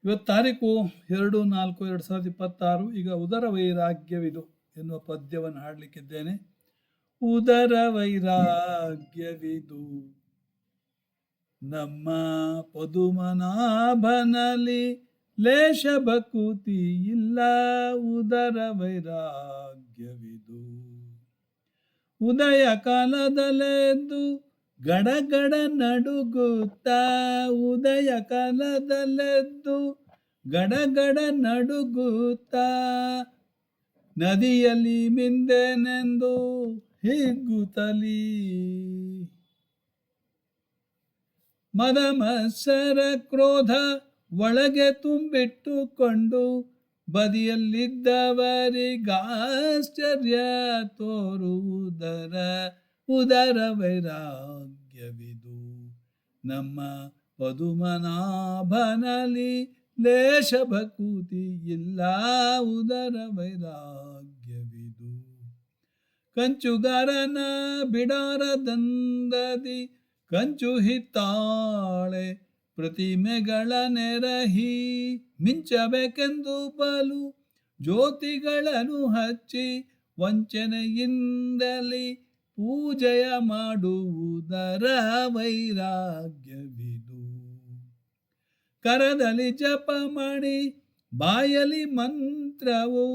ಇವತ್ತು ತಾರೀಕು 2/4/2026. ಈಗ ಉದರ ವೈರಾಗ್ಯವಿದು ಎನ್ನುವ ಪದ್ಯವನ್ನು ಹಾಡಲಿಕ್ಕಿದ್ದೇನೆ. ಉದರ ವೈರಾಗ್ಯವಿದು ನಮ್ಮ ಪದುಮನಾಭನಲ್ಲಿ ಲೇಷ ಭಕುತಿ ಇಲ್ಲ. ಉದರ ವೈರಾಗ್ಯವಿದು ಉದಯ ಕಾಲದಲ್ಲೆದ್ದು ಗಡಗಡ ನಡುಗುತ್ತಾ. ಉದಯ ಕಾಲದಲ್ಲೆದ್ದು ಗಡಗಡ ನಡುಗುತ್ತಾ ನದಿಯಲ್ಲಿ ಮಿಂದೆನೆಂದು ಹಿಗ್ಗುತ್ತಲೀ. ಮದ ಮತ್ಸರ ಕ್ರೋಧ ಒಳಗೆ ತುಂಬಿಟ್ಟುಕೊಂಡು ಬದಿಯಲ್ಲಿದ್ದವರಿಗಾಶ್ಚರ್ಯ ತೋರುವುದರ. ಉದರ ವೈರಾಗ್ಯವಿದು ನಮ್ಮ ಪದುಮನಾಭನಲ್ಲಿ ಲೇಷ ಭಕುತಿ ಇಲ್ಲ. ಉದರ ವೈರಾಗ್ಯವಿದು ಕಂಚುಗಾರನ ಬಿಡಾರದಂದದಿ ಕಂಚು ಹಿತ್ತಾಳೆ ಪ್ರತಿಮೆಗಳ ನೆರಹಿ. ಮಿಂಚಬೇಕೆಂದು ಬಲು ಜ್ಯೋತಿಗಳನ್ನು ಹಚ್ಚಿ ವಂಚನೆಯಿಂದಲೇ ಪೂಜೆಯ ಮಾಡುವುದರ ವೈರಾಗ್ಯವಿದು. ಕರದಲ್ಲಿ ಜಪ ಮಾಡಿ ಬಾಯಲಿ ಮಂತ್ರವು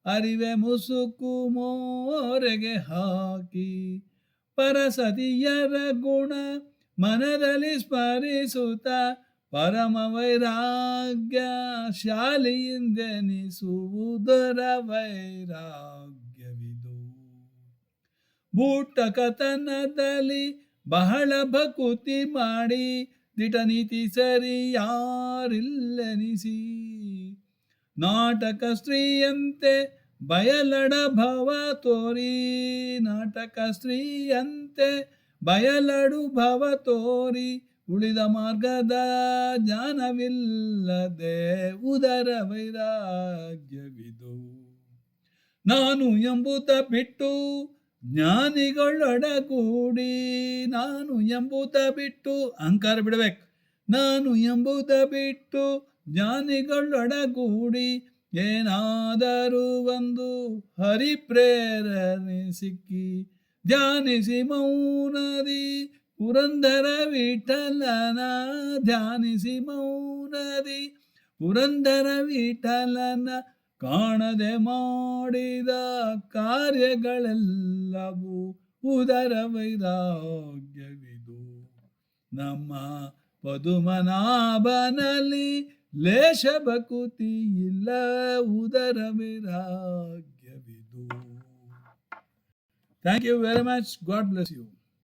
ಅರಿವೆ ಮುಸುಕು ಮೋರೆಗೆ ಹಾಕಿ. ಪರಸತಿಯರ ಗುಣ ಮನದಲ್ಲಿ ಸ್ಮರಿಸುತ್ತ ಪರಮ ವೈರಾಗ್ಯ ಶಾಲಿಯಿಂದೆನಿಸುವುದರ ವೈರಾಗ್ಯವಿದು. ಬೂಟಕತನದಲ್ಲಿ ಬಹಳ ಭಕುತಿ ಮಾಡಿ ದಿಟ ನೀತಿ ಸರಿ ಯಾರಿಲ್ಲೆನಿಸಿ. ನಾಟಕ ಸ್ತ್ರೀಯಂತೆ ಬಯಲಡ ಭವ ತೋರಿ. ನಾಟಕ ಸ್ತ್ರೀಯಂತೆ ಬಯಲಡು ಭವ ತೋರಿ ಉಳಿದ ಮಾರ್ಗದ ಜ್ಞಾನವಿಲ್ಲದೆ ಉದರ ವೈರಾಗ್ಯವಿದು. ನಾನು ಎಂಬುದ ಬಿಟ್ಟು ಜ್ಞಾನಿಗಳೊಡಗೂಡಿ. ನಾನು ಎಂಬುದ ಬಿಟ್ಟು ಅಹಂಕಾರ ಬಿಡಬೇಕು. ನಾನು ಎಂಬುದ ಬಿಟ್ಟು ಜ್ಞಾನಿಗಳೊಡಗೂಡಿ ಏನಾದರೂ ಒಂದು ಹರಿಪ್ರೇರಣೆ ಸಿಕ್ಕಿ ಧ್ಯಾನಿಸಿ ಮೌನದಿ ಪುರಂದರ ವಿಠಲನ. ಧ್ಯಾನಿಸಿ ಮೌನದಿ ಪುರಂದರ ವಿಠಲನ ಕಾಣದೆ ಮಾಡಿದ ಕಾರ್ಯಗಳೆಲ್ಲವೂ ಉದರ ವೈರಾಗ್ಯವಿದು. ನಮ್ಮ ಪದುಮನಾಭನಲ್ಲಿ ಲೇಷ ಭಕುತಿ ಇಲ್ಲ. ಉದರ ವೈರಾಗ್ಯವಿದು. Thank you very much. God bless you.